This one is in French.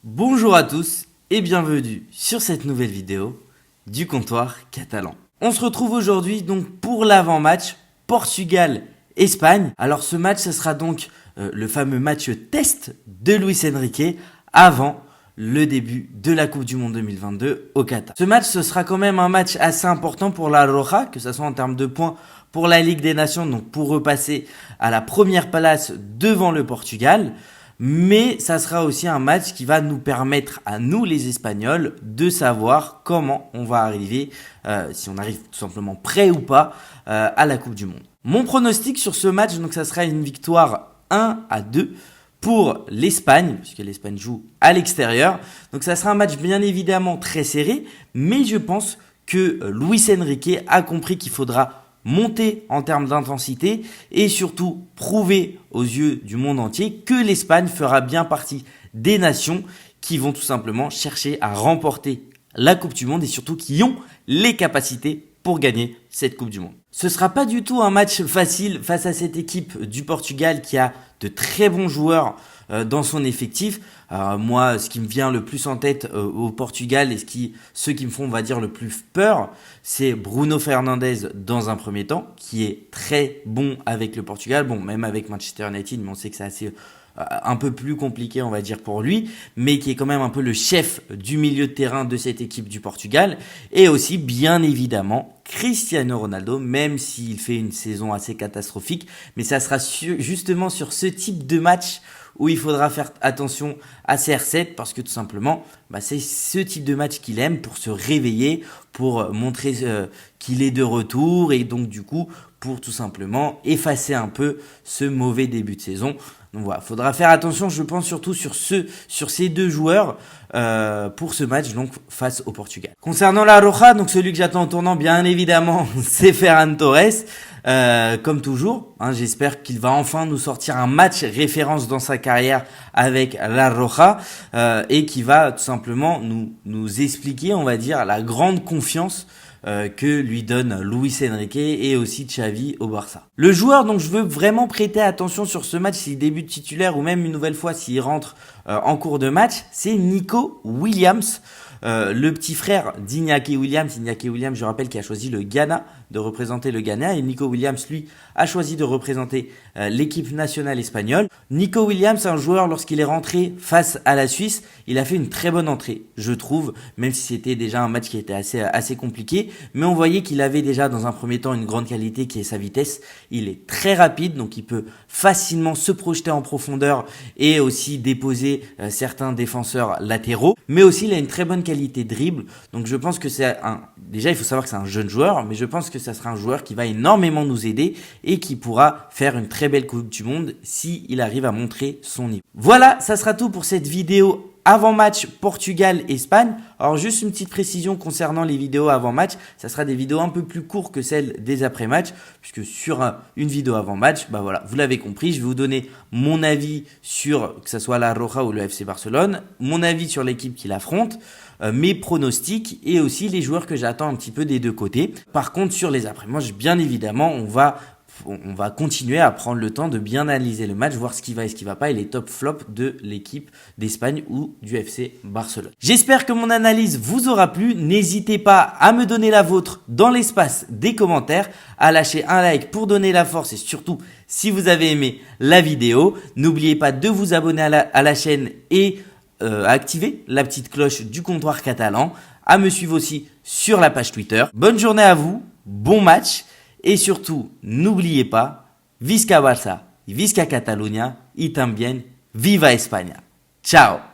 Bonjour à tous et bienvenue sur cette nouvelle vidéo du comptoir catalan. On se retrouve aujourd'hui donc pour l'avant-match Portugal-Espagne. Alors ce match, ce sera donc le fameux match test de Luis Enrique avant le début de la Coupe du Monde 2022 au Qatar. Ce match, ce sera quand même un match assez important pour la Roja, que ce soit en termes de points pour la Ligue des Nations, donc pour repasser à la première place devant le Portugal. Mais ça sera aussi un match qui va nous permettre à nous les Espagnols de savoir comment on va arriver, si on arrive tout simplement prêt ou pas à la Coupe du Monde. Mon pronostic sur ce match, donc ça sera une victoire 1-2 pour l'Espagne, puisque l'Espagne joue à l'extérieur. Donc ça sera un match bien évidemment très serré, mais je pense que Luis Enrique a compris qu'il faudra monter en termes d'intensité et surtout prouver aux yeux du monde entier que l'Espagne fera bien partie des nations qui vont tout simplement chercher à remporter la Coupe du Monde et surtout qui ont les capacités pour gagner cette Coupe du Monde. Ce sera pas du tout un match facile face à cette équipe du Portugal qui a de très bons joueurs dans son effectif. Moi, ce qui me vient le plus en tête au Portugal et ceux qui me font, on va dire, le plus peur, c'est Bruno Fernandes dans un premier temps, qui est très bon avec le Portugal. Bon, même avec Manchester United, mais on sait que c'est assez un peu plus compliqué, on va dire, pour lui, mais qui est quand même un peu le chef du milieu de terrain de cette équipe du Portugal. Et aussi, bien évidemment, Cristiano Ronaldo, même s'il fait une saison assez catastrophique, mais ça sera justement sur ce type de match où il faudra faire attention à CR7 parce que tout simplement, c'est ce type de match qu'il aime pour se réveiller, pour montrer qu'il est de retour et donc du coup, pour tout simplement effacer un peu ce mauvais début de saison. Donc voilà, faudra faire attention, je pense surtout sur ces deux joueurs pour ce match donc face au Portugal. Concernant la Roja, donc celui que j'attends au tournant, bien évidemment, c'est Ferran Torres. Comme toujours, j'espère qu'il va enfin nous sortir un match référence dans sa carrière avec la Roja et qui va tout simplement nous expliquer, on va dire, la grande confiance que lui donne Luis Enrique et aussi Xavi au Barça. Le joueur dont je veux vraiment prêter attention sur ce match, s'il débute titulaire ou même une nouvelle fois s'il rentre en cours de match, c'est Nico Williams. Le petit frère d'Iñaki Williams, je rappelle, qui a choisi le Ghana, de représenter le Ghana, et Nico Williams, lui, a choisi de représenter l'équipe nationale espagnole. Nico Williams, un joueur, lorsqu'il est rentré face à la Suisse, il a fait une très bonne entrée, je trouve, même si c'était déjà un match qui était assez compliqué, mais on voyait qu'il avait déjà dans un premier temps une grande qualité qui est sa vitesse. Il est très rapide, donc il peut facilement se projeter en profondeur et aussi déposer certains défenseurs latéraux, mais aussi il a une très bonne qualité de dribble, donc je pense que déjà il faut savoir que c'est un jeune joueur, mais je pense que ça sera un joueur qui va énormément nous aider et qui pourra faire une très belle Coupe du Monde s'il arrive à montrer son niveau. Voilà, ça sera tout pour cette vidéo avant-match Portugal-Espagne. Alors juste une petite précision concernant les vidéos avant-match, ça sera des vidéos un peu plus courtes que celles des après-match, puisque sur une vidéo avant-match, voilà, vous l'avez compris, je vais vous donner mon avis sur, que ce soit la Roja ou le FC Barcelone, mon avis sur l'équipe qui l'affronte, mes pronostics et aussi les joueurs que j'attends un petit peu des deux côtés. Par contre, sur les après-match, bien évidemment, on va continuer à prendre le temps de bien analyser le match, voir ce qui va et ce qui va pas et les top flops de l'équipe d'Espagne ou du FC Barcelone. J'espère que mon analyse vous aura plu. N'hésitez pas à me donner la vôtre dans l'espace des commentaires, à lâcher un like pour donner la force et surtout si vous avez aimé la vidéo. N'oubliez pas de vous abonner à la chaîne et à activer la petite cloche du comptoir catalan, à me suivre aussi sur la page Twitter. Bonne journée à vous, bon match. Et surtout, n'oubliez pas, Visca Barça, Visca Catalunya y también Viva España. Ciao!